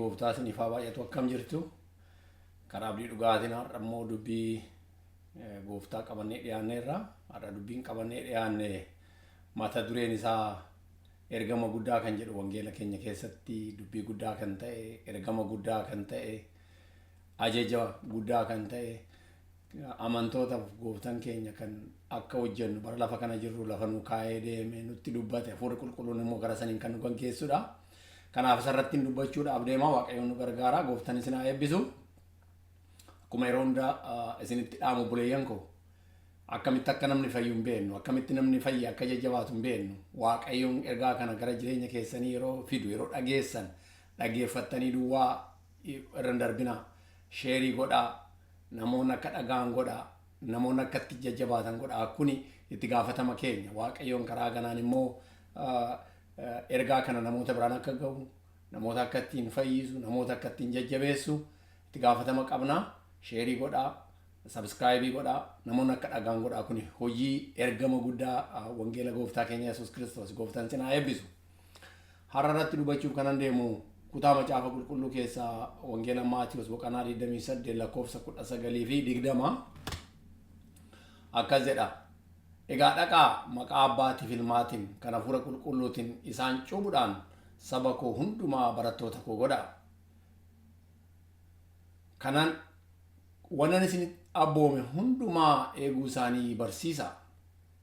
gooftaa isiniifaa baay'atu akkam jirtu. Karaa abdii dhugaatiin har'a immoo dubbii gooftaa qabannee dhiyaanneerra. Har'a dubbiin qabannee dhiyaanne mata dureen isaa ergama guddaa kan jedhu wangeela keenya keessatti dubbii guddaa kan ta'e, ergama guddaa kan ta'e, ajaja guddaa kan ta'e, amantootaaf gooftaan keenya kan akka hojjennu bara lafa kana jirru lafa nu kaa'ee deeme nutti dubbate hafuura qulqulluun immoo gara saniin kan nu gaggeessudha. Kanaaf isarratti dubbachuudhaaf deema. Waaqayyoon nu gargaara. Gooftaan isin haa eebbisu. Akkuma yeroo hundaa isinitti dhaamu buleeyyan koo akkamitti akka namni fayyu hin beeknu, akkamitti namni fayya akka jajjabaatu hin beeknu. Waaqayyoon ergaa kana gara jireenya keessanii yeroo fidu, yeroo dhageessan, dhageeffattanii duwwaa irra hin darbina. Sheerii godhaa, namoonni akka dhagaan godhaa, namoonni akka itti jajjabaatan godhaa. Kuni itti gaafatama keenya. Waaqayyoon karaa kanaan immoo ergaa kana namoota biraan akka gahu, namoota akka ittiin fayyisu, namoota akka ittiin jajjabeessu itti gaafatama qabna. Sheerii godhaa, sabskraayibii godhaa, namoonni akka dhagaan godhaa. Kuni hojii ergama guddaa wangeela gooftaa keenya Yesuus Kiristoos. Gooftaan isin haa eebbisu. Har'a irratti dubbachuuf kanan deemu kutaa macaafa qulqulluu keessaa wangeela Maatiyoos boqonnaa 28 lakkoofsa 19 fi 20 akkas jedha. Egaa dhaqaa maqaa abbaatii fi ilmaatiin kan hafuura qulqulluutiin isaan cuuphuudhaan saba koo hundumaa bartoota koo godhaa. Kanaan waan isin abboome hundumaa eeguu isaanii barsiisaa.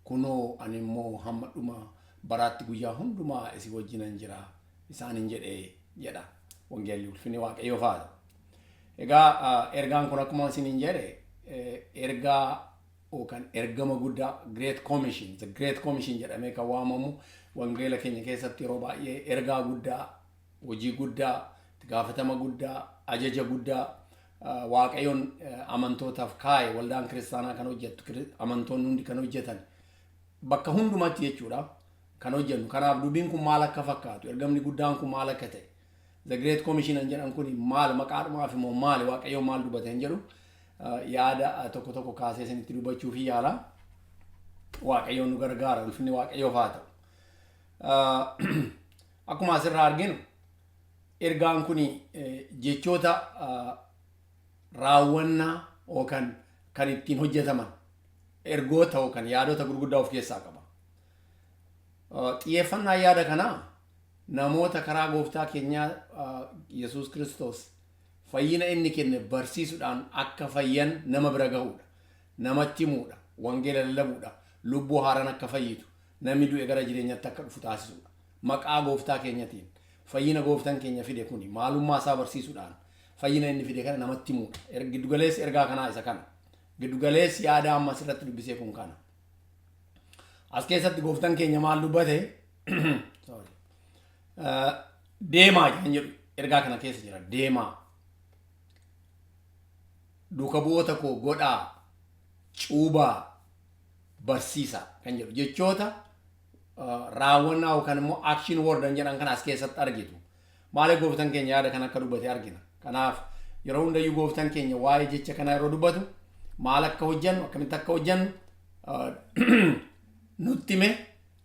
Kunoo ani immoo hamma dhuma baraatti guyyaa hundumaa isin wajjinan jira isaaniin jedha wangeelli ulfinni Waaqayyoof haa ta'u. Egaa ergaan kun akkuma isiniin jedhe ergaa yookaan ergama guddaa Great Commission, the Great Commission jedhamee kan waamamu wangeela keenya keessatti yeroo baay'ee ergaa guddaa, hojii guddaa, itti gaafatama guddaa, ajaja guddaa Waaqayyoon amantootaaf kaa'e waldaan kiristaanaa kan hojjettu, amantoonni hundi kan hojjetan bakka hundumatti jechuudha kan hojjennu. Kanaaf dubbiin kun maal akka fakkaatu, ergamni guddaan kun maal akka ta'e, the Great Commission jedhan kun maal, maqaadhumaaf immoo maali, Waaqayyoon maal dubbate hin jedhu yaada tokko tokko kaasee isinitti dubbachuuf yaala. Waaqayyoon nu gargaara. Ulfinni Waaqayyoof haa ta'u. Akkuma asirraa arginu ergaan kun jechoota raawwannaa yookaan kan ittiin hojjetaman ergoota yookaan yaadota gurguddaa of keessaa qaba. Xiyyeeffannaa yaada kanaa namoota karaa gooftaa keenyaa Yesuus Kiristoos fayyina inni kenne barsiisuudhaan akka fayyan nama bira gahuudha, namatti himuudha, wangeela lallabuudha, lubbuu haaraan akka fayyitu, namni du'e gara jireenyaatti akka dhufu taasisuudha. Maqaa gooftaa keenyatiin fayyina gooftaan keenya fide kuni maalummaa isaa barsiisuudhaan fayyina inni fide kana namatti himuudha. Giddugaleessi ergaa kanaa isa kana. Giddugaleessi yaada amma asirratti dubbisee kun kana. As keessatti gooftaan keenya maal dubbate? Deemaa kan jedhu ergaa kana keessa jira. Deemaa. Duuka bu'oota koo godhaa, cuuphaa, barsiisaa kan jedhu jechoota raawwannaa yookaan immoo action word jedhan kana as keessatti argitu. Maaliif gooftaan keenya yaada kana akka dubbate argina. Kanaaf yeroo hundayyuu gooftaan keenya waa'ee jecha kana yeroo dubbatu maal akka hojjennu, akkamitti akka hojjennu nutti hime.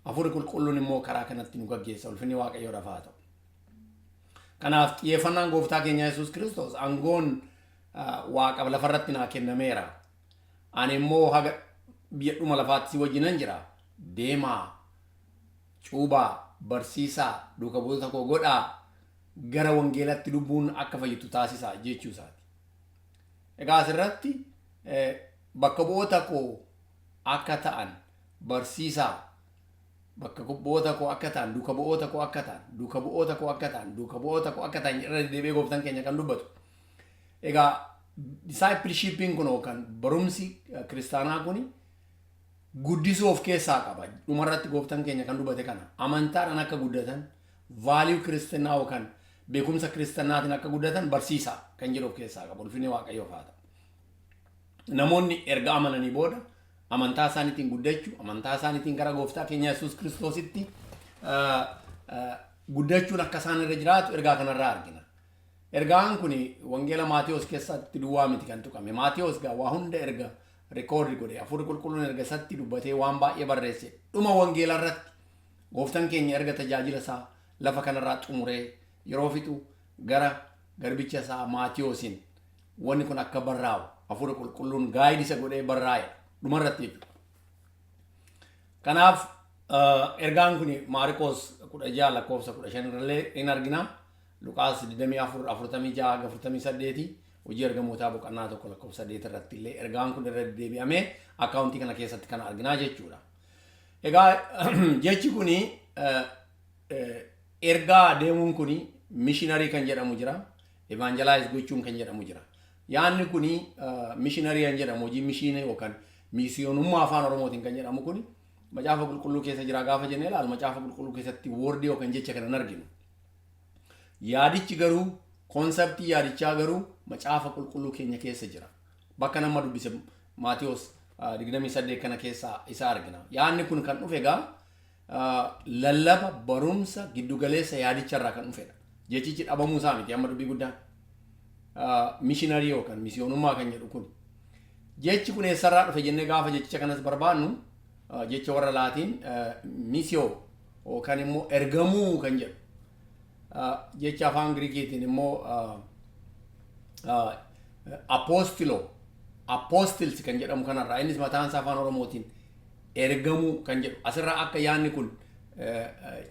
Hafuurri qulqulluun immoo karaa kanatti nu gaggeessa. Ulfinni Waaqayyoodhaaf haa ta'u. Kanaaf xiyyeeffannaan gooftaa keenya Yesuus Kiristoos aangoon Waaqaaf lafarratti naa kennameera. Ani immoo haga biyya dhuma lafaatti si wajjinan jira. Deemaa, cuuphaa, barsiisaa, duuka bu'oota koo godhaa, gara wangeelatti lubbuun akka fayyitu taasisaa jechuu isaati. Egaa asirratti bakka bu'oota koo akka ta'an barsiisaa, bakka bu'oota koo akka ta'an, duuka bu'oota koo akka ta'an, duuka bu'oota koo akka ta'an, duuka bu'oota koo akka ta'an irra deebi'ee gooftaan keenya kan dubbatu. Egaa discipleshipiin kun yookaan barumsi kiristaanaa kun guddisuu of keessaa qaba. Dhumarratti gooftaan keenya kan dubbate kana amantaadhaan akka guddatan, vaaliyuu kiristaanaa yookaan beekumsa kiristaanaatiin akka guddatan barsiisaa kan jedhu of keessaa qaba. Ulfinni Waaqayyoof haa ta'u. Namoonni erga amananii booda amantaa isaaniitiin guddachuu, amantaa isaaniitiin gara gooftaa keenya Yesuus Kiristoositti guddachuun akka isaan irra jiraatu ergaa kanarraa argina. Ergaan kun wangeela Maatiyoos keessatti duwwaa miti kan tuqame. Maatiyoos gaa waa hunda erga rikoordi godhe, hafuurri qulqulluun erga isatti dubbatee waan baay'ee barreesse. Dhuma wangeela irratti gooftaan keenya erga tajaajila isaa lafa kanarraa xumuree yeroo fixu gara garbicha isaa Maatiyoosiin wanni kun akka barraa'u hafuura qulqulluun gaayidii isa godhee barraa'e dhumarratti jechuudha. Kanaaf ergaan kun Maarqos 16 lakkoofsa 15 irrallee in argina. Luqaas 24 46 48 hojii ergamootaa boqonnaa 1 lakkoofsa 8 irratti illee ergaan kun irra deebi'amee akkaawuntii kana keessatti kan arginaa jechuudha. Egaa jechi kuni ergaa deemuun kuni missionarii kan jedhamu jira, evangelize gochuun kan jedhamu jira. Yaanni kuni missionarii kan jedhamu hojii mishiinii yookaan miisiyoonummaa afaan Oromootiin kan jedhamu kuni macaafa qulqulluu keessa jira gaafa jennee ilaalu macaafa qulqulluu keessatti woordii yookaan jecha kana hin arginu. Yaadichi garuu konseptii yaadichaa garuu macaafa qulqulluu keenya keessa jira. Bakka nama dubbise Maatiyos 28 kana keessa isa argina. Yaanni kun kan dhufe egaa lallaba barumsa giddugaleessa yaadicharraa kan dhufedha. Jechichi dhabamuu isaa miti amma dubbii guddaan. Missionarii yookaan miisiyoonummaa kan jedhu kun. Jechi kun eessarraa dhufe jennee gaafa jechicha kanas barbaannu jecha warra laatiin misiyoo yookaan immoo ergamuu kan jedhu. Jecha afaan Giriikiitiin immoo apostils kan jedhamu kanarraa innis mataan isaa afaan Oromootiin ergamuu kan jedhu asirraa akka yaanni kun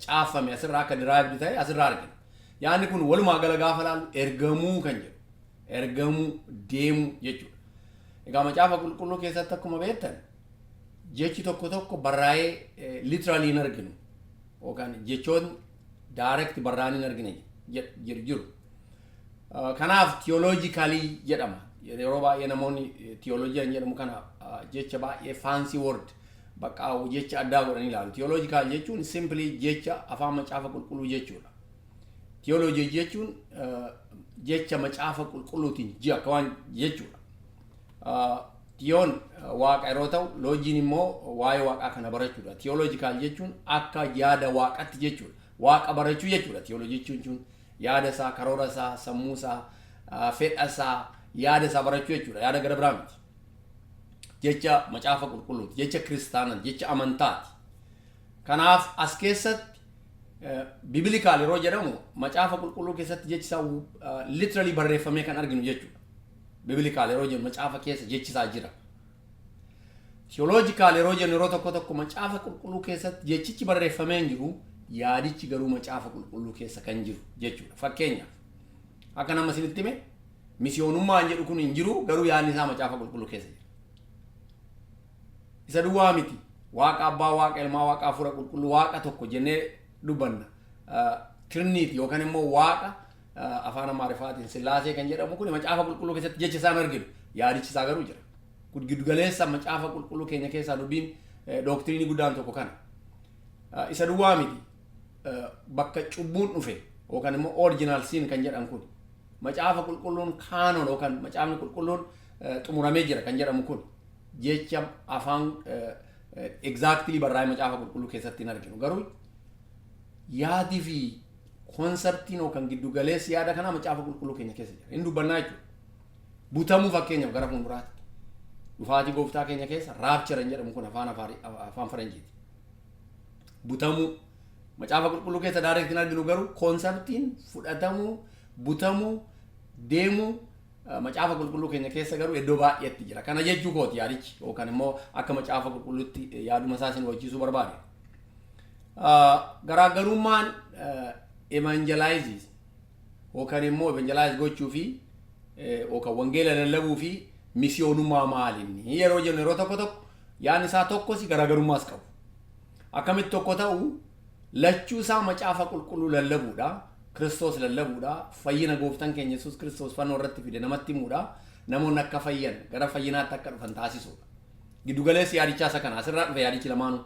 caafame asirraa akka diraayivdi ta'e asirraa argina. Yaanni kun walumaa gala gaafa laalu ergamuu kan jedhu ergamuu deemuu jechuudha. Egaa macaafa qulqulluu keessatti akkuma beektan jechi tokko tokko barraa'ee literally hin arginu yookaan jechoonni direct barraa'anii hin argine jiru. Kanaaf theologically jedhama. Yeroo baay'ee namoonni theologian jedhamu kana jecha baay'ee fancy word bakka jecha addaa godhanii ilaalu. Theological jechuun simply jecha afaan macaafa qulqulluu jechuudha. Theology jechuun jecha macaafa qulqulluutiin ji'a akka waan jechuudha. Theon waaqa yeroo ta'u loojiin immoo waa'ee waaqaa kana barachuudha. Theological jechuun akka yaada waaqatti jechuudha. Waaqa barachuu jechuudha. Theology jechuun yaada isaa, karoora isaa, sammuu isaa, fedha isaa, yaada isaa barachuu jechuudha. Yaada gara biraa miti. Jecha macaafa qulqulluuti, jecha kiristaanaa, jecha amantaati. Kanaaf as keessatti bibilikaal yeroo jedhamu macaafa qulqulluu keessatti jechi isaa literally barreeffamee kan arginu jechuudha. Bibilikaal yeroo jennu macaafa keessa jechi isaa jira. Theological yeroo jennu yeroo tokko tokko macaafa qulqulluu keessatti jechichi barreeffamee hin jiru. Yaadichi garuu macaafa qulqulluu keessa kan jiru jechuudha. Fakkeenyaaf akka nama isinitti hime miisiyoonummaan jedhu kun hin jiru garuu yaadni isaa macaafa qulqulluu keessa jira. Isa duwwaa miti. Waaqa abbaa, waaqa ilmaa, waaqa hafuura qulqulluu, waaqa tokko jennee dubbanna. Trinity yookaan immoo waaqa afaan Amaariffaatiin Sillaasee kan jedhamu kun macaafa qulqulluu keessatti jecha isaan arginu. Yaadichi isaa garuu jira. Giddugaleessa macaafa qulqulluu keenya keessaa dubbiin dooktirinii guddaan tokko kana. Isa duwwaa miti. Bakka cubbuun dhufe yookaan immoo original sin kan jedhamu kun macaafa qulqulluun kaanon yookaan macaafni qulqulluun xumuramee jira kan jedhamu kun jecha afaan exactly barraa'ee macaafa qulqulluu keessatti hin arginu. Garuu yaadii fi konseptiin yookaan giddugaleessi yaada kanaa macaafa qulqulluu keenya keessa jira. Hin dubbannaa jechuudha. Butamuu fakkeenyaaf gara fuulduraatti dhufaatii gooftaa keenya keessa raapchara hin jedhamu kun afaan faranjiiti. Butamuu macaafa qulqulluu keessa direct hin arginu garuu konseptiin fudhatamuu, butamuu, deemuu macaafa qulqulluu keenya keessa garuu iddoo baay'eetti jira. Kana jechuu kooti yaadichi yookaan immoo akka macaafa qulqulluutti yaaduma isaa isin hubachiisuu barbaade. Garaagarummaan evangelize yookaan immoo evangelize gochuu fi yookaan wangeela lallabuu fi miisiyoonummaa maalinni yeroo jennu yeroo tokko tokko yaadni isaa tokkos garaagarummaas qabu. Akkamitti tokko ta'u lachuu isaa macaafa qulqulluu lallabuudha. Kiristoos lallabuudha. Fayyina gooftaan keenya Yesuus Kiristoos fannoo irratti fide namatti himuudha. Namoonni akka fayyan gara fayyinaatti akka dhufan taasisuudha. Giddugaleessi yaadichaa isa kana asirraa dhufe yaadichi lamaanuu.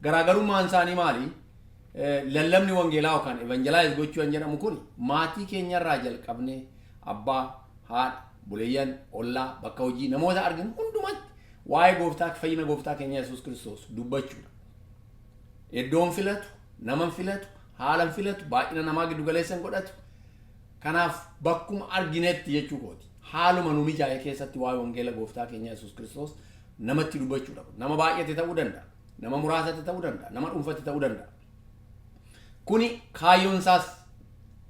Garaagarummaan isaanii maali? Lallabni wangeelaa yookaan evangelize gochuu kan jedhamu kun maatii keenyarraa jalqabnee abbaa, haadha, buleeyyan, ollaa, bakka hojii namoota arginu hundumatti waa'ee gooftaa fayyina gooftaa keenya Yesuus Kiristoos dubbachuudha. Iddoon filatu, naman filatu, haalan filatu, baay'ina namaa giddugaleessan godhatu. Kanaaf bakkuma arginetti jechuu kooti. Haaluma nu mijaa'e keessatti waa'ee wangeela gooftaa keenya Yesuus Kiristoos namatti dubbachuudha. Nama baay'ate ta'uu danda'a. Nama muraasatti ta'uu danda'a. Nama dhuunfatti ta'uu danda'a. Kuni kaayyoon isaas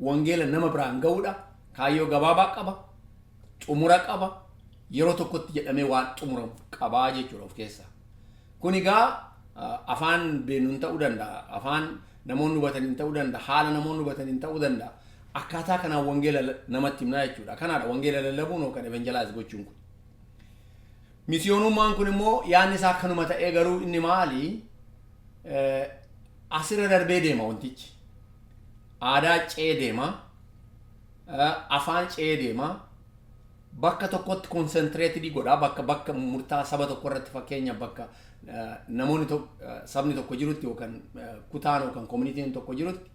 wangeela nama biraan ga'uudha. kaayyoo gabaabaa qaba, xumura qaba, yeroo tokkotti jedhamee waan xumuramu qabaa jechuudha of keessaa. Kun egaa afaan beenuun ta'uu danda'a, afaan namoonni hubataniin ta'uu danda'a, haala namoonni hubataniin ta'uu danda'a. Akkaataa kanaan wangeela namatti himnaa jechuudha. Kanaadha wangeela lallabuun yookaan evangelaayiz gochuun kun. Misiyoonummaan kun immoo yaadni isaa akkanuma ta'ee garuu inni maali? Asirra darbee deema wantichi. Aadaa ce'ee deema, afaan ce'ee deema, bakka tokkotti konsentireetidii godhaa, bakka murtaa saba tokko irratti fakkeenya bakka namoonni sabni tokko jirutti yookaan kutaan yookaan koominitiin tokko jirutti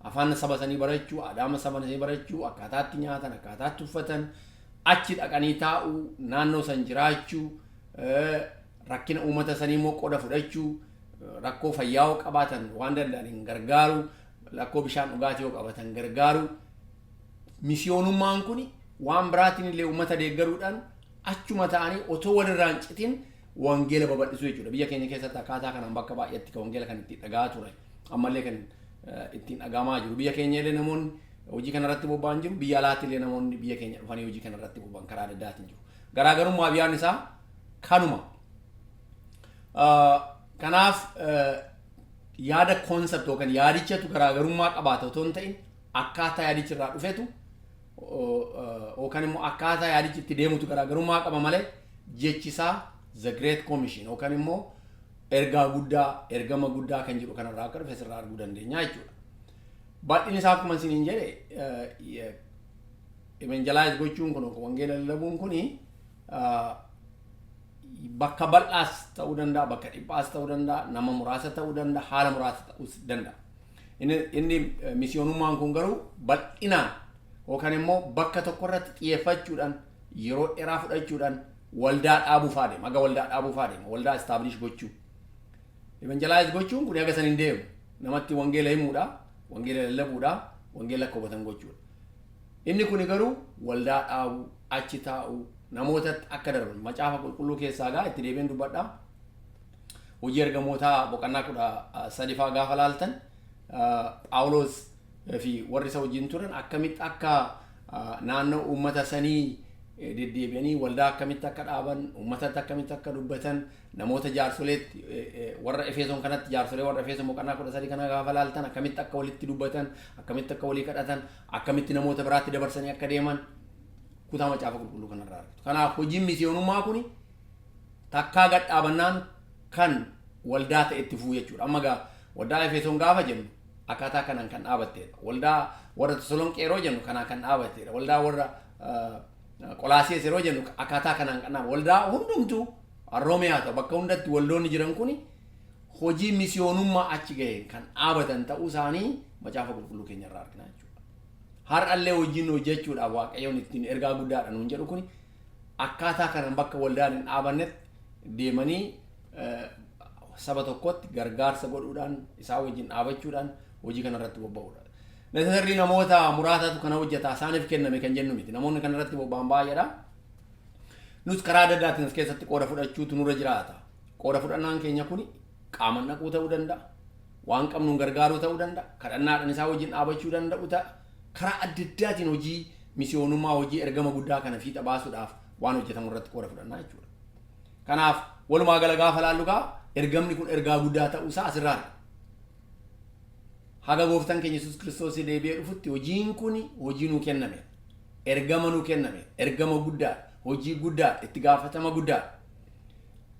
afaan saba sanii barachuu, aadaa saba sanii barachuu, akkaataatti nyaatan, akkaataatti uffatan, achi dhaqanii taa'uu, naannoo san jiraachuu, rakkina uummata sanii immoo qooda fudhachuu, rakkoo fayyaa yoo qabaatan waan danda'aniin gargaaru, rakkoo bishaan dhugaatii yoo qabaatan gargaaru. Misiyoonummaan kun waan biraatiin illee uummata deeggaruudhaan achuma ta'anii otoo walirraan citin wangeela babal'isuu jechuudha. Biyya keenya keessatti akkaataa kanaan bakka baay'eetti kan wangeela kan ittiin dhagaa ture. Ammallee kan ittiin dhagamaa jiru. Biyya keenya illee namoonni hojii kanarratti bobba'an jiru. Biyya alaatti illee namoonni biyya keenya dhufanii hojii kanarratti bobba'an karaa adda addaatiin jiru. Garaagarummaa biyyaan isaa kanuma. Kanaaf yaada concept yookaan yaadichatu garaagarummaa qabaata otoo hin ta'in akkaataa yaadichi irraa dhufetu yookaan immoo akkaataa yaadichi itti deemutu garaagarummaa qaba malee jechisaa the great commission yookaan immoo ergaa guddaa ergama guddaa kan jedhu kanarraa akka dhufe sirraa arguu dandeenya jechuudha. Bal'inni isaa akkuma isiniin jedhe evangelaayiz gochuun kun wangeela lallabuun kuni bakka bal'aas ta'uu danda'a, bakka dhiphaas ta'uu danda'a, nama muraasa ta'uu danda'a, haala muraasa ta'uu danda'a. Inni misiyoonummaan kun garuu bal'inaan yookaan immoo bakka tokko irratti xiyyeeffachuudhaan yeroo dheeraa fudhachuudhaan waldaa dhaabuuf adeema. Aga waldaa dhaabuuf adeema. Waldaa establish gochuu. Evangelaayiz gochuun kun haga saniin deemu. Namatti wangeela himuudha, wangeela lallabuudha, wangeela akka hubatan gochuudha. Inni kun garuu waldaa dhaabuu, achi taa'uu, namoota akka darban macaafa qulqulluu keessaa gaa itti deebiin dubbadhaa. Hojii ergamootaa boqonnaa 13 gaafa laaltan Phaawulos fi warri isa wajjin turan akkamitti akka naannoo uummata sanii deddeebi'anii waldaa akkamitti akka dhaaban, uummatatti akkamitti akka dubbatan, namoota jaarsoleetti warra Efesoon kanatti jaarsolee warra Efesoon boqonnaa 13 kana gaafa laaltan akkamitti akka walitti dubbatan, akkamitti akka walii kadhatan, akkamitti namoota biraatti dabarsanii akka deeman kutaa macaafa qulqulluu kanarraa argatu. Kanaaf hojiin misiyoonummaa kun takkaa gad dhaabannaan kan waldaa ta'e itti fufuu jechuudha. Amma gaa waldaa Efesoon gaafa jennu akkaataa kanaan kan dhaabatteedha. Waldaa warra Tasalonqee yeroo jennu kanaan kan dhaabatteedha. Waldaa warra Qolaasiyees yeroo jennu akkaataa kanaan kan dhaabatteedha. Waldaa hundumtuu Arroomiyaa ta'u bakka hundatti waldoonni jiran kun hojii misiyoonummaa achi ga'een kan dhaabatan ta'uu isaanii macaafa qulqulluu keenyarraa argina jechuudha. Har'allee hojiin hojjechuudhaaf Waaqayyoon ittiin ergaa guddaadha nuun jedhu kun akkaataa kanaan bakka waldaan hin dhaabannetti deemanii saba tokkotti gargaarsa godhuudhaan isaa wajjin dhaabachuudhaan hojii kanarratti bobba'uudha. Nasarri namoota muraasatu kana hojjetaa isaaniif kenname kan jennu miti. Namoonni kanarratti bobba'an baay'eedha. Nus karaa adda addaatiin as keessatti qooda fudhachuutu nurra jiraata. Qooda fudhannaan keenya kun qaaman naquu ta'uu danda'a. Waan qabnuun gargaaruu ta'uu danda'a. Kadhannaadhaan isaa wajjin dhaabachuu danda'u ta'a. Karaa adda addaatiin hojii misiyoonummaa hojii ergama guddaa kana fiixa baasuudhaaf waan hojjetamu irratti qooda fudhannaa jechuudha. Kanaaf walumaa gala gaafa laallu ergamni kun ergaa guddaa ta'uu isaa asirraa haga gooftaan keenya Yesuus Kiristoos deebi'ee dhufutti hojiin kun hojii nuu kenname. Ergama nuu kenname. Ergama guddaa, hojii guddaa, itti gaafatama guddaa.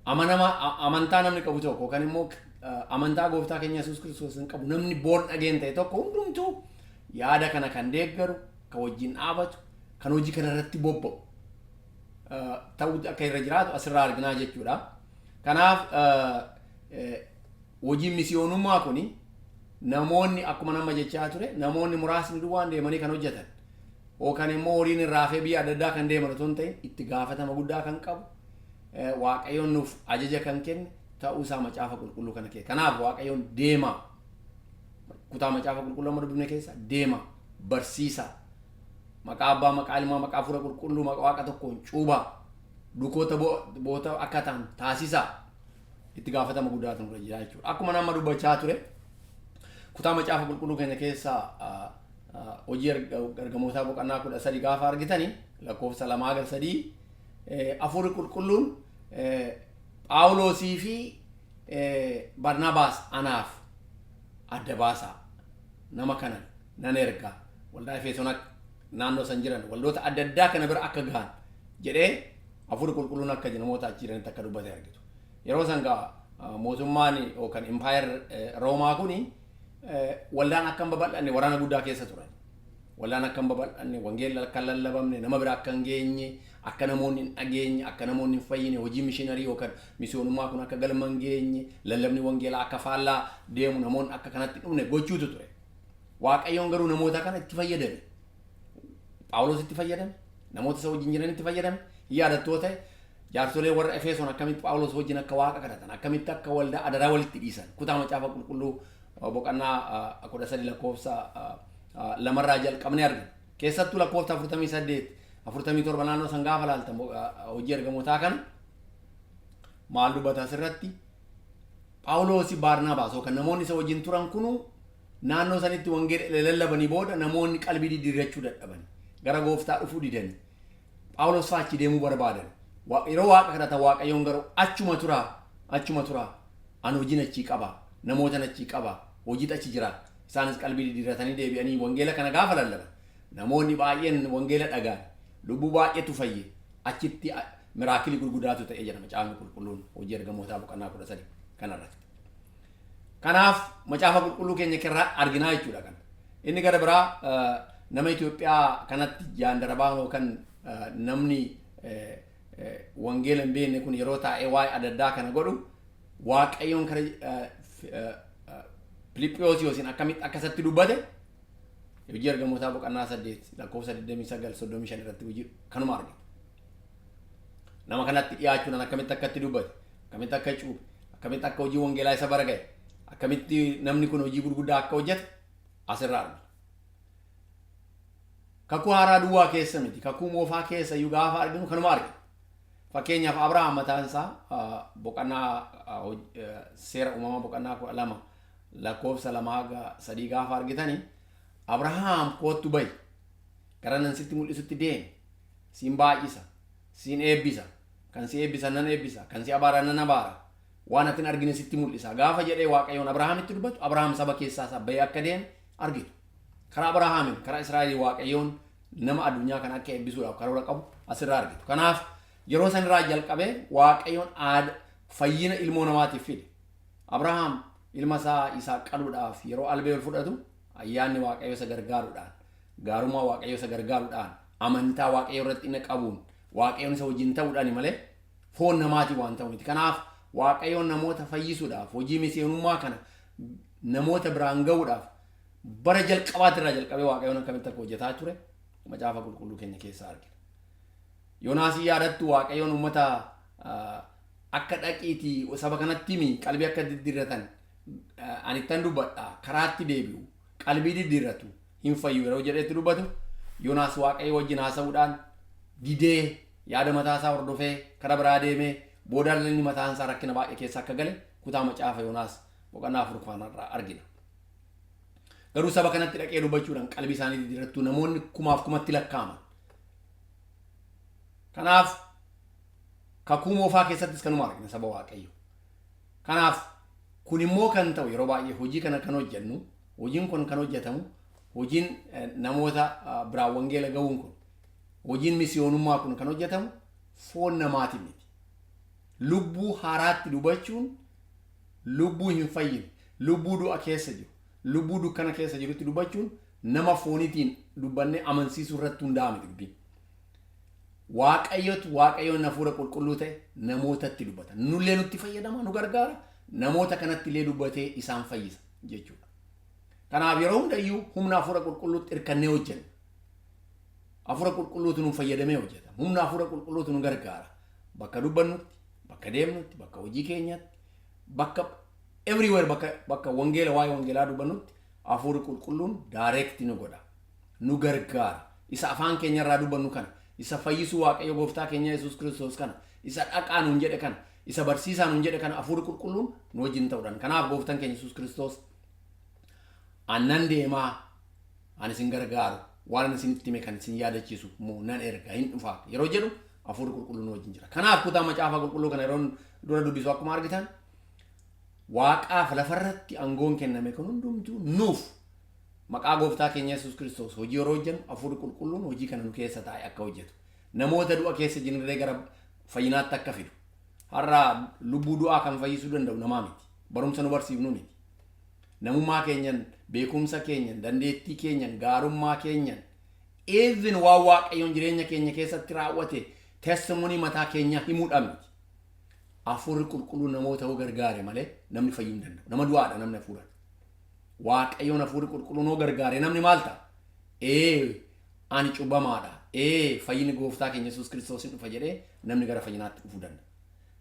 Amantaa namni qabu tokko yookaan immoo amantaa gooftaa keenya Yesuus Kiristoos hin qabu namni born again ta'e tokko hundumtuu yaada kana kan deeggaru, kan wajjin dhaabatu, kan hojii kana irratti bobba'u ta'uu akka irra jiraatu asirraa arginaa jechuudha. Kanaaf hojiin misiyoonummaa kun namoonni akkuma nama jechaa ture namoonni muraasni duwwaan deemanii kan hojjetan yookaan immoo horiin irraa fi biyya adda addaa kan deeman otoo hin ta'in itti gaafatama guddaa kan qabu Waaqayyoon nuuf ajaja kan kenne ta'uu isaa macaafa qulqulluu kana keessa. Kanaaf Waaqayyoon deema kutaa macaafa qulqulluu amma dubbifne keessa deema barsiisaa maqaa abbaa maqaa ilmaa maqaa hafuura qulqulluu maqaa waaqa tokkoon cuubaa dukoota boota akka ta'an taasisaa itti gaafatama guddaatu nurra jira jechuudha. Akkuma nama dubbachaa ture kutaa macaafa qulqulluu keenya keessaa hojii ergamootaa boqonnaa 13 gaafa argitanii lakkoofsa 2-3 hafuurri qulqulluun Phaawulosii fi Barnaabaas anaaf adda baasaa nama kana nan ergaa waldaa Efesoon naannoo san jiran waldoota adda addaa kana bira akka gahan jedhee hafuurri qulqulluun akka namoota achi jiranitti akka dubbate argitu. Yeroo san mootummaan yookaan impaayar Roomaa kuni waldaan akka hin babal'anne waraana guddaa keessa turan. Waldaan akka hin babal'anne wangeela akka hin lallabamne nama bira akka hin geenye akka namoonni hin dhageenye akka namoonni hin fayyine hojii mishiinarii yookaan misiyoonummaa kun akka galma hin geenye lallabni wangeelaa akka faallaa deemu namoonni akka kanatti dhumne gochuutu ture. Waaqayyoon garuu namoota kana itti fayyadame. Phaawulos itti fayyadame namoota isa wajjin jiran itti fayyadame yaadattoota jaarsolee warra Efesoon akkamitti Phaawulos wajjin akka waaqa kadhatan akkamitti akka waldaa adaraa walitti dhiisan kutaa macaafa qulqulluu boqonnaa 13 lakkoofsa 2 jalqabnee argina. Keessattuu lakkoofsa 48-47 naannoo san gaafa laaltan hojii ergamootaa kana maal dubbata asirratti Phaawulos Barnaabaas yookaan namoonni isa wajjin turan kunu naannoo sanitti wangeela lallabanii booda namoonni qalbii diddiirrachuu dadhabanii gara gooftaa dhufuu didanii Phaawulos faachi deemuu barbaadan. Yeroo waaqa kadhatan waaqayyoon garuu achuma turaa ani hojiin achii qaba namoota achii qaba hojii achi jira isaanis qalbii diddiirratanii deebi'anii wangeela kana gaafa lallaban namoonni baay'een wangeela dhagaan lubbuu baay'eetu fayye achitti miraakilii gurguddaatu ta'e jedhama macaafni qulqulluun hojii ergamootaa boqonnaa 13 kanarratti. Kanaaf macaafa qulqulluu keenya irraa arginaa jechuudha kan. Inni gara biraa nama Itoophiyaa kanatti jaandarabaa yookaan namni wangeela hin beekne kun yeroo taa'ee waa'ee adda addaa kana godhu waaqayyoon kara Filiphiyoosin akkamitti akkasatti dubbate hojii ergamootaa boqonnaa 8 lakkoofsa 29-35 irratti hojii kanuma argina. Nama kanatti dhiyaachuudhaan akkamitti akkatti dubbate akkamitti akka cuuphe akkamitti akka hojii wangeelaa isa bara ga'e akkamitti namni kun hojii gurguddaa akka hojjete asirraa argina. Kakuu haaraa duwwaa keessa miti kakuu moofaa keessa iyyuu gaafa arginu kanuma argina. Fakkeenyaaf Abrahaam mataan isaa boqonnaa seera uumamaa boqonnaa 12 lakkoofsa 2-3 gaafa argitanii Abrahaam kootu bayi gara nan sitti mul'isutti deemi siin baay'isa siin eebbisa kan si eebbisan nan eebbisa kan si abaaran nan abaara waan atin argine sitti mul'isa gaafa jedhee waaqayyoon Abrahaamitti dubbatu Abrahaam saba keessaa bahee akka deeme argitu. Karaa Abrahaamin karaa Israa'el waaqayyoon nama addunyaa kana akka eebbisuudhaaf karoora qabu asirraa argitu. Kanaaf yeroo sanirraa jalqabee waaqayyoon fayyina ilmoo namaatiif fide. Abrahaam ilma isaa Isaaq qaluudhaaf yeroo albee ol fudhatu ayyaanni waaqayyo isa gargaaruudhaan gaarummaa waaqayyo isa gargaaruudhaan amantaa waaqayyo irratti inni qabuun waaqayyoon isa wajjin ta'uudhaan malee foon namaatii waan ta'u miti. Kanaaf waaqayyoon namoota fayyisuudhaaf hojii miseenummaa kana namoota biraan ga'uudhaaf bara jalqabaatirraa jalqabee waaqayyoon akkamitti akka hojjetaa ture macaafa qulqulluu keenya keessaa argina. Yoonaasii yaadattu waaqayyoon uummata akka dhaqiitii saba kanatti himi qalbii akka diddiirratan anittan dubbadha karaatti deebi'u qalbii diddiirratu hin fayyu yeroo jedheetti dubbatu Yoonaas waaqayyo wajjin haasa'uudhaan didee yaada mataasaa hordofee karaa biraa deemee boodaan inni mataan isaa rakkina baay'ee keessa akka gale kutaa macaafa Yoonaas boqonnaa 4 kanarraa argina. Garuu saba kanatti dhaqee dubbachuudhaan qalbii isaanii diddiirrattu namoonni kumaaf kumatti lakkaa'aman. Kanaaf kakuu moofaa keessattis kanuma argina saba waaqayyo. Kanaaf kun immoo kan ta'u yeroo baay'ee hojii kana kan hojjennu hojiin kun kan hojjetamu hojiin namoota biraan wangeela ga'uun kun hojiin misiyoonummaa kun kan hojjetamu foon namaatii miti. Lubbuu haaraatti dubbachuun lubbuu hin fayyine lubbuu du'a keessa jiru lubbuu dukkana keessa jirutti dubbachuun nama foonitiin dubbannee amansiisuu irratti hundaa'ame dubbiin. Waaqayyoon hafuura qulqulluu ta'e namootatti dubbata. Nullee nutti fayyadama nu gargaara. Namoota kanatti illee dubbatee isaan fayyisa jechuudha. Kanaaf yeroo hundayyuu humna hafuura qulqulluutti hirkannee hojjenna. Hafuura qulqulluutu nu fayyadamee hojjeta. Humna hafuura qulqulluutu nu gargaara. Bakka dubbannutti, bakka deemnutti, bakka hojii keenyatti, bakka everywhere bakka wangeela waa'ee wangeelaa dubbannutti hafuurri qulqulluun daayirekti nu godha. Nu gargaara. Isa afaan keenyarraa dubbannu kana. Isa fayyisuu waaqayyo gooftaa keenya Yesuus Kiristoos kana. Isa dhaqaa nuun jedhe kana. Isa barsiisaa nuun jedhe kana hafuurri qulqulluun nu wajjin ta'uudhaan. Kanaaf gooftaan keenya Yesuus Kiristoos aannan deemaa ani isin gargaaru waan isinitti hime kan isin yaadachiisu immoo nan erga hin dhufa yeroo jedhu hafuurri qulqulluun wajjin jira. Kanaaf kutaa macaafa qulqulluu kana yeroo dura dubbisu akkuma argitan waaqaaf lafarratti aangoon kenname kan hundumtuu nuuf maqaa gooftaa keenya Yesuus Kiristoos hojii yeroo hojjennu hafuurri qulqulluun hojii kana nu keessa taa'e akka hojjetu. Namoota du'a keessa jiranillee gara fayyinaatti akka fidu. Har'a lubbuu du'aa kan fayyisuu danda'u namaa miti. Barumsa nu barsiifnu miti. Namummaa keenyan, beekumsa keenyan, dandeettii keenyan, gaarummaa keenyan, even waan waaqayyoon jireenya keenya keessatti raawwate testimony mataa keenya himuudhaan miti. Hafuurri qulqulluun namoota hoo gargaare malee namni fayyuu hin danda'u. Nama du'aadha namni hafuuran. Waaqayyoon hafuurri qulqulluun hoo gargaare namni maal ta'a? Ani cubbamaadha. Fayyini gooftaa keenya Yesuus Kiristoos dhufa jedhee namni gara fayyinaatti dhufuu danda'a.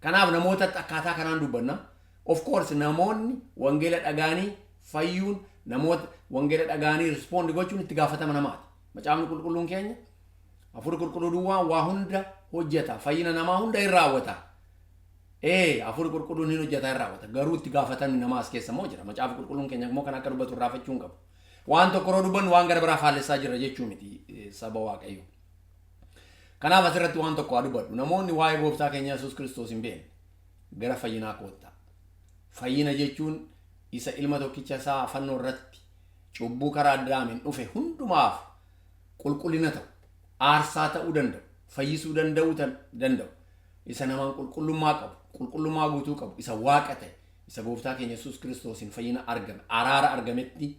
Kanaaf namoota akkaataa kanaan dubbanna. Of course namoonni wangeela dhagaanii fayyuun namoota wangeela dhagaanii respond gochuun itti gaafatama namaati. Macaafni qulqulluun keenya hafuurri qulqulluun duwwaa waa hunda hojjeta. Fayyina namaa hunda hin raawwata. Hafuurri qulqulluun hin hojjeta hin raawwata. Garuu itti gaafatamni namaa as keessa moo jira. Macaafni qulqulluun keenya immoo kan akka dubbatu irraafachuu hin qabu. Waan tokko yeroo dubbannu waan gara biraa faallessaa jira jechuu miti saba waaqayyo. Kanaaf asirratti waan tokko haa dubbadhu. Namoonni waa'ee gooftaa keenya Yesuus Kiristoos hin beekne gara fayyinaa koottaa. Fayyina jechuun isa ilma tokkicha isaa fannoo irratti cubbuu karaa Addaamiin dhufe hundumaaf qulqullina ta'u, aarsaa ta'uu danda'u, fayyisuu danda'u. Isa namaan qulqullummaa qabu, qulqullummaa guutuu qabu, isa waaqa ta'e, isa gooftaa keenya Yesuus Kiristoosiin fayyina argame, araara argametti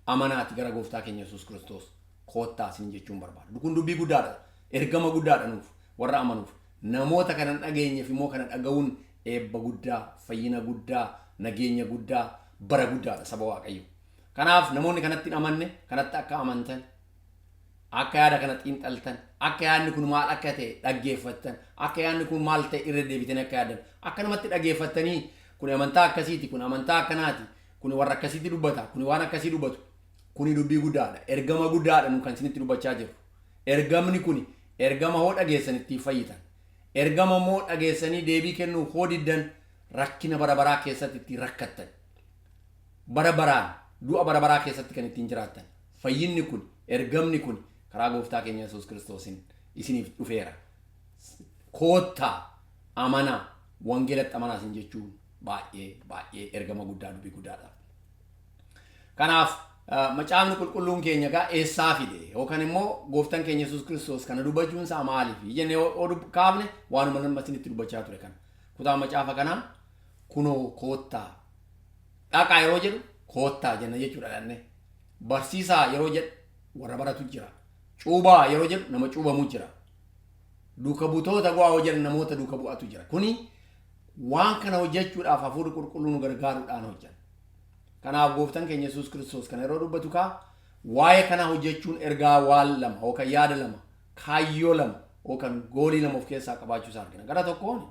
amanaati gara gooftaa keenya Yesuus Kiristoos koottaa isin jechuun barbaadu. Kun dubbii guddaadha. Ergama guddaadha nuuf warra amanuuf. Namoota kanan dhageenyeef immoo kana dhaga'uun eebba guddaa, fayyina guddaa, nageenya guddaa, bara guddaadha saba waaqayyo. Kanaaf namoonni kanatti hin amanne kanatti akka amantan, akka yaada kana xiinxaltan, akka yaadni kun maal akka ta'e dhaggeeffattan, akka yaadni kun maal ta'e irra deebitanii akka yaadan, akka namatti dhaggeeffattanii kun amantaa akkasiiti, kun amantaa akkanaati, kun warra akkasiitti dubbata, kun waan akkasii dubbatu. Kuni dubbii guddaadha. Ergama guddaadha nu kan isinitti dubbachaa jiru. Ergamni kuni ergama hoo dhageessanitti fayyitan. Ergama immoo dhageessanii deebii kennuu hoo diddan rakkina bara baraa keessatti itti rakkattan. Bara baraan du'a bara baraa keessatti kan ittiin jiraattan. Fayyinni kun ergamni kun karaa gooftaa keenya Yesuus Kiristoosiin isiniif dhufeera. Koottaa amanaa wangeelatti amanaa isin jechuun baay'ee ergama guddaa dubbii guddaadha. Kanaaf macaafni qulqulluun keenya gaa eessaa fide yookaan immoo gooftaan keenya Yesuus Kiristoos kana dubbachuun isaa maaliif jennee kaafne waanuma nama isinitti dubbachaa ture kana. Kutaa macaafa kanaa kunoo koottaa dhaqaa yeroo jedhu koottaa jenna jechuudha dhanne. Barsiisaa yeroo jedhu warra baratu jira. Cuuphaa yeroo jedhu nama cuuphamu jira. Duuka butoota bu'aa yoo jedhu namoota duuka bu'atu jira. Kuni waan kana hojjechuudhaaf hafuurri qulqulluun gargaaruudhaan hojjenna. Kanaaf gooftaan keenya Yesuus Kiristoos kana yeroo dubbatu waa'ee kana hojjechuun ergaa waan lama yookaan yaada lama kaayyoo lama yookaan goolii lama of keessaa qabaachuu isaa argina. Gara tokkoon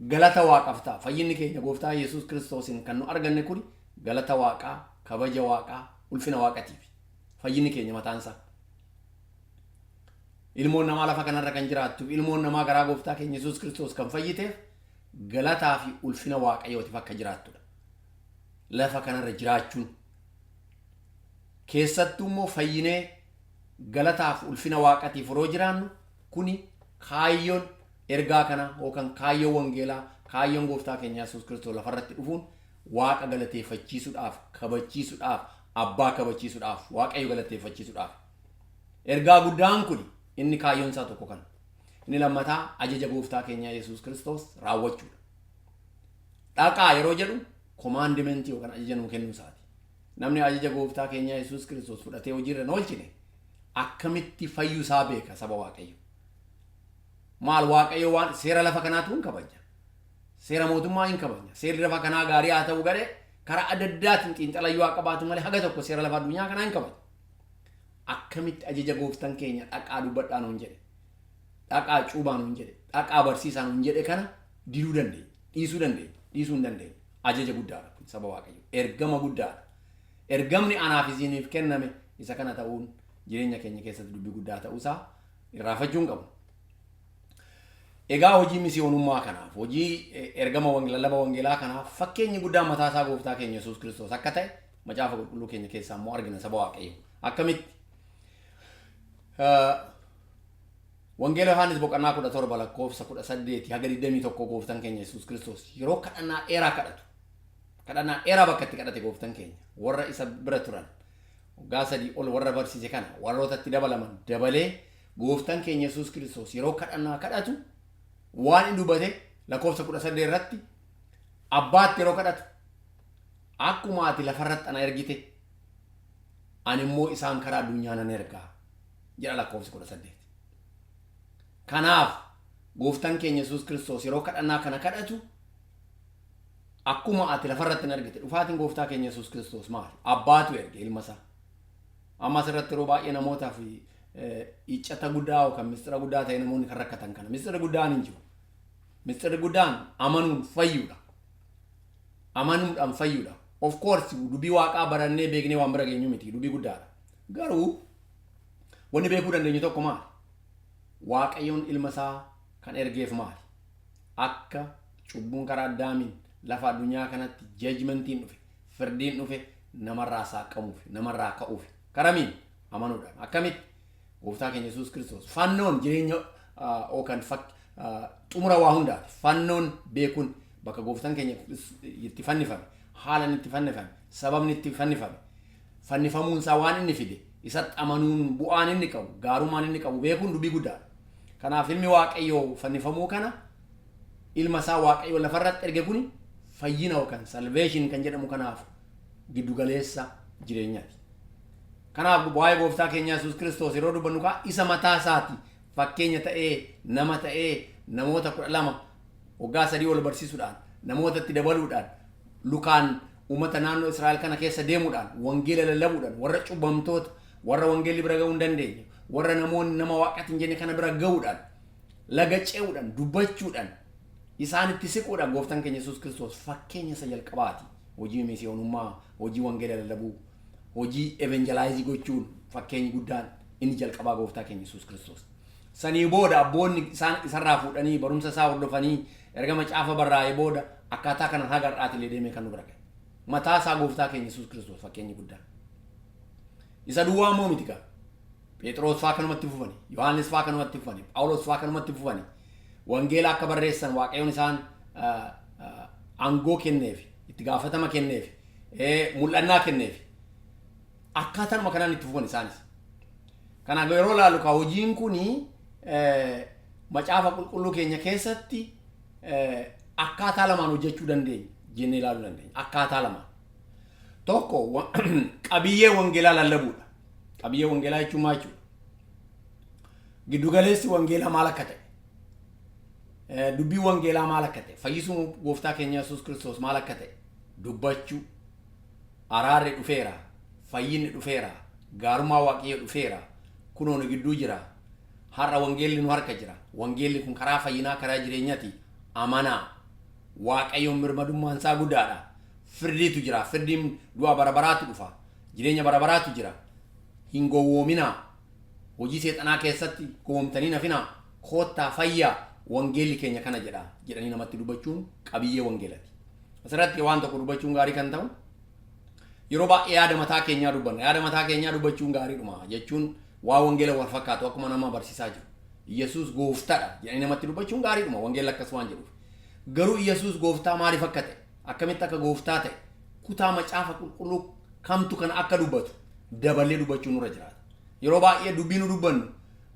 galata waaqaaf ta'a. Fayyinni keenya gooftaa Yesuus Kiristoosiin kan nu arganne kun galata waaqaa, kabaja waaqaa, ulfina waaqatiif. Fayyinni keenya mataan isaa. Ilmoon namaa lafa kanarra kan jiraattuuf ilmoon namaa garaa gooftaa keenya Yesuus Kiristoos kan fayyiteef galataa fi ulfina waaqayyootiif akka jiraattudha. Lafa kanarra jiraachuun keessattuu immoo fayyinee galataaf ulfina waaqatiif yeroo jiraannu kuni kaayyoon ergaa kana yookaan kaayyoo wangeelaa kaayyoon gooftaa keenya Yesuus Kiristoos lafarratti dhufuun waaqa galateeffachiisuudhaaf kabachiisuudhaaf abbaa kabachiisuudhaaf waaqayyo galateeffachiisuudhaaf ergaa guddaan kun inni kaayyoon isaa tokko kana. Inni lammataa ajaja gooftaa keenya Yesuus Kiristoos raawwachuudha. Dhaqaa yeroo jedhu komaandimentii yookaan ajaja nuu kennuu isaati. Namni ajaja gooftaa keenya Yesuus Kiristoos fudhatee hojiirra oolchine akkamitti fayyuu isaa beeka saba waaqayyo. Maal waaqayyo waan seera lafa kanaatu hin kabaja. Seera mootummaa hin kabaja. Seerri lafa kanaa gaarii haa ta'u garee karaa adda addaatiin xiinxalayyuu haa qabaatu malee haga tokko seera lafa addunyaa kanaa hin kabaja. Akkamitti ajaja gooftaan keenya dhaqaa dubbadhaan hin jedhe. Dhaqaa cuuphaan hin jedhe. Dhaqaa barsiisaan hin jedhe kana diduu dandeenya. Dhiisuu hin dandeenya. Ajaja guddaadha kun saba waaqayyo. Ergama guddaadha. Ergamni anaaf isiniif kenname isa kana ta'uun jireenya keenya keessatti dubbii guddaa ta'uusaa irraafachuu hin qabu. Egaa hojii misiyoonummaa kanaaf hojii ergama lallaba wangeelaa kanaaf fakkeenyi guddaan mataasaa gooftaa keenya Yesuus Kiristoos akka ta'e macaafa qulqulluu keenya keessaa immoo argina saba waaqayyo. Akkamitti Wangeela Yohaannis boqonnaa 17 lakkoofsa 18 haga 21 gooftaan keenya Yesuus Kiristoos yeroo kadhannaa dheeraa kadhatu. Kadhannaa dheeraa bakka itti kadhate gooftaan keenya warra isa bira turan waggaa 3 ol warra barsiise kana warrootatti dabalaman dabalee gooftaan keenya Yesuus Kiristoos yeroo kadhannaa kadhatu waan inni dubbate lakkoofsa 18 irratti abbaatti yeroo kadhatu akkuma ati lafarratti ana ergite ani immoo isaan karaa addunyaa nan ergaa jedha lakkoofsa 18. Kanaaf gooftaan keenya Yesuus Kiristoos yeroo kadhannaa kana kadhatu akkuma ati lafarratti na ergite. Dhufaatiin gooftaa keenya Yesuus Kiristoos maali? Abbaatu erge ilma isaa. Amma asirratti yeroo baay'ee namootaaf iccata guddaa yookaan mistira guddaa ta'e namoonni kan rakkatan kana. Mistira guddaan hin jiru. Mistira guddaan amanuun fayyuudha. Amanuudhaan fayyuudha. Of course dubbii waaqaa barannee beeknee waan bira geenyu miti dubbii guddaadha. Garuu wanni beekuu dandeenyu tokko maali? Waaqayyoon ilma isaa kan ergeef maali? Akka cubbuun karaa Addaamiin lafa addunyaa kanatti judgmentiin dhufe, firdiin dhufe namarraa saaqamuuf, namarraa ka'uuf. Karamiin amanuudhaan. Akkamitti gooftaa keenya Yesuus Kiristoos fannoon jireenya yookaan xumura waa hundaati. Fannoon beekuun bakka gooftaan keenya itti fannifame, haalan itti fannifame, sababni itti fannifame, fannifamuun isaa waan inni fide, isatti amanuun bu'aan inni qabu, gaarummaan inni qabu beekuun dubbii guddaadha. Kanaaf ilmi waaqayyoo fannifamuu kana ilma isaa waaqayyoo lafarratti erge kuni fayyina yookaan salvation kan jedhamu kanaaf giddugaleessa jireenyaati. Kanaaf waa'ee gooftaa keenya Yesuus Kiristoos yeroo dubbannu isa mataa isaati fakkeenya ta'ee nama ta'ee namoota 12 waggaa 3 ol barsiisuudhaan namootatti dabaluudhaan lukaan uummata naannoo Israa'el kana keessa deemuudhaan wangeela lallabuudhaan warra cubbamtoota warra wangeelli bira ga'uu hin dandeenye warra namoonni nama waaqatiin jenne kana bira ga'uudhaan laga ce'uudhaan dubbachuudhaan isaanitti siquudhaan gooftaan keenya Yesuus Kiristoos fakkeenya isa jalqabaati. Hojii misiyoonummaa, hojii wangeela lallabuu, hojii evangelaayizii gochuun fakkeenyi guddaan inni jalqabaa gooftaa keenya Yesuus Kiristoos. Sanii booda abboonni isarraa fuudhanii barumsa isaa hordofanii erga macaafa barraa'ee booda akkaataa kana haga har'aatilee deemee kan nu bira ga'e. Mataa isaa gooftaa keenya Yesuus Kiristoos fakkeenyi guddaan. Isa duwwaa immoo miti gaa. Phexros faa kanumatti fufanii, Yohaannis faa kanumatti fufanii, Phaawulos faa kanumatti fufanii. Wangeela akka barreessan waaqayyoon isaan aangoo kenneef, itti gaafatama kenneef, mul'annaa kenneef. Akkaataa kanaan itti fufan isaanis. Kanaaf yeroo laalu hojiin kuni macaafa qulqulluu keenya keessatti akkaataa lamaan hojjechuu dandeenya jennee ilaaluu dandeenya. Akkaataa lamaan. Tokko qabiyyee wangeelaa lallabuudha. Qabiyyee wangeelaa jechuun maal jechuudha? Giddugaleessi wangeelaa maal akka ta'e? Dubbii wangeelaa maal akka ta'e? Fayyisuu gooftaa keenya Yesuus Kiristoos maal akka ta'e? Dubbachuu, araarri dhufeera, fayyinni dhufeera, gaarummaa waaqayyoo dhufeera, kunoo nu gidduu jira, har'a wangeelli nu harka jira, wangeelli kun karaa fayyinaa karaa jireenyaati, amanaa, waaqayyoon mirmadummaan isaa guddaadha, firdiitu jira, firdiin du'a bara baraatu dhufa, jireenya bara baraatu jira, hin gowwoominaa, hojii seexanaa keessatti gowwomtanii nafinaa, koottaa fayyaa, wangeelli keenya kana jedhanii namatti dubbachuun qabiyyee wangeelati. Asirratti waan tokko dubbachuun gaarii kan ta'u yeroo baay'ee yaada mataa keenyaa dubbanna. Yaada mataa keenyaa dubbachuun gaariidhuma jechuun waa wangeela wal fakkaatu akkuma nama barsiisaa jiru. Yesuus gooftaadha jedhanii namatti dubbachuun gaariidhuma wangeela akkas waan jedhuuf. Garuu Yesuus gooftaa maaliif akka ta'e? Akkamitti akka gooftaa ta'e? Kutaa macaafa qulqulluu kamtu kana akka dubbatu dabalee dubbachuun nurra jiraata. Yeroo baay'ee dubbii nu dubbannu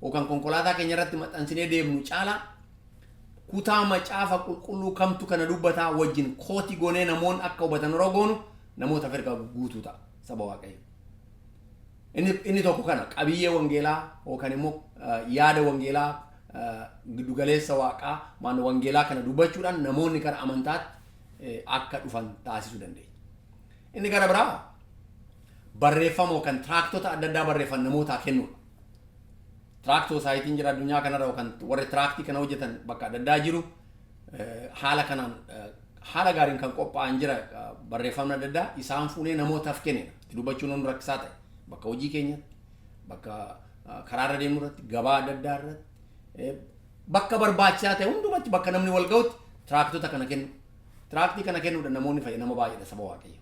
yookaan konkolaataa keenya irratti maxxansinee deemnu caalaa kutaa macaafa qulqulluu kamtu kana dubbataa wajjin kooti goonee namoonni akka hubatan yeroo goonu namoota ergaa guutuu ta'a saba waaqayyo. Inni tokko kana qabiyyee wangeelaa yookaan immoo yaada wangeelaa giddugaleessa waaqaa maan wangeelaa kana dubbachuudhaan namoonni gara amantaatti akka dhufan taasisuu dandeenya. Inni gara biraa barreeffama yookaan tiraaktota adda addaa barreeffan namootaa kennuudha. Tiraaktor saayitiin jira addunyaa kanarra yookaan warri tiraaktii kana hojjetan bakka adda addaa jiru haala kanaan haala gaariin kan qophaa'an jira barreeffamni adda addaa isaan fuunee namootaaf kennina. Itti dubbachuun nu rakkisaa ta'e bakka hojii keenyatti bakka karaarra deemnu irratti gabaa adda addaa irratti bakka barbaachisaa ta'e hundumatti bakka namni wal ga'utti tiraaktota kana kennu. Tiraaktii kana kennuudhaan namoonni fayyadamu baay'eedha saba waaqayyo.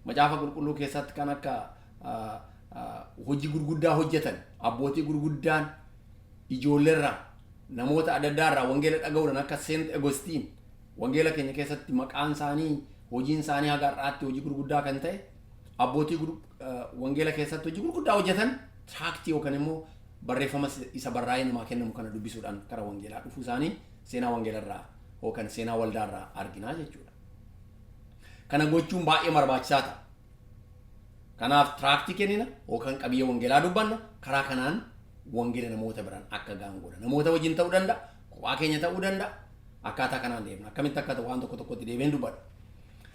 macaafa qulqulluu keessatti kan akka hojii gurguddaa hojjetan abbootii gurguddaan ijoolleerraa namoota adda addaarraa wangeela dhaga'uudhaan akka Seent Agostiin wangeela keenya keessatti maqaan isaanii hojiin isaanii haga har'aatti hojii gurguddaa kan ta'e abbootii wangeela keessatti hojii gurguddaa hojjetan tiraaktii yookaan immoo barreeffama isa barraa'ee namaa kennamu kana dubbisuudhaan karaa wangeelaa dhufuu isaanii seenaa wangeelarraa yookaan seenaa waldaarraa arginaa jechuudha. Kana gochuun baay'ee barbaachisaa ta'a. Kanaaf tiraaktii kennina yookaan qabiyyee wangeelaa dubbanna karaa kanaan wangeela namoota biraan akka ga'an godha. Namoota wajjin ta'uu danda'a, kophaa keenya ta'uu danda'a. Akkaataa kanaan deemna. Akkamitti akka waan tokko tokkotti deebiin dubbadha.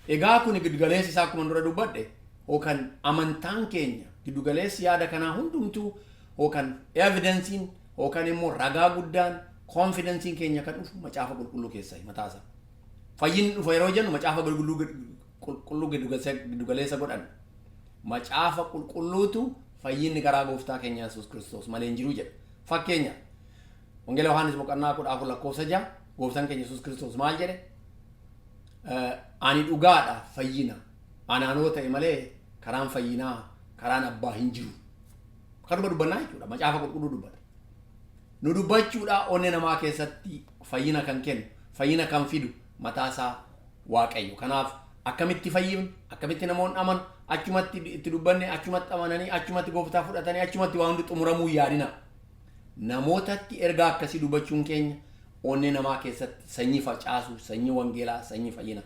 Egaa kun giddugaleessi isaa akkuma dura dubbadhe yookaan amantaan keenya giddugaleessi yaada kanaa hundumtuu yookaan evidensiin yookaan immoo ragaa guddaan konfidensiin keenya kan dhufu macaafa qulqulluu keessaa mataasaa. Fayyinni dhufa yeroo jennu macaafa qulqulluu giddugaleessa godhan. Macaafa qulqulluutu fayyinni garaa gooftaa keenya Yesuus Kiristoos malee hin jiru jedha. Fakkeenya Wangeela Yohaannis boqonnaa 14:6 gooftaan keenya Yesuus Kiristoos maal jedhe? Ani dhugaadha fayyina. Anaanoo ta'e malee karaan fayyinaa karaan abbaa hin jiru. Kanuma dubbannaa jechuudha. Macaafa qulqulluu dubbata. Nu dubbachuudha onne namaa keessatti fayyina kan kennu, fayyina kan fidu mataasaa Waaqayyo. Kanaaf akkamitti fayyinu, akkamitti namoonni amanu, achumatti itti dubbanne, achumatti amananii, achumatti gooftaa fudhatanii, achumatti waan hundi xumuramuu yaadina. Namootatti ergaa akkasii dubbachuun keenya onne namaa keessatti sanyii facaasu, sanyii wangeelaa, sanyii fayyina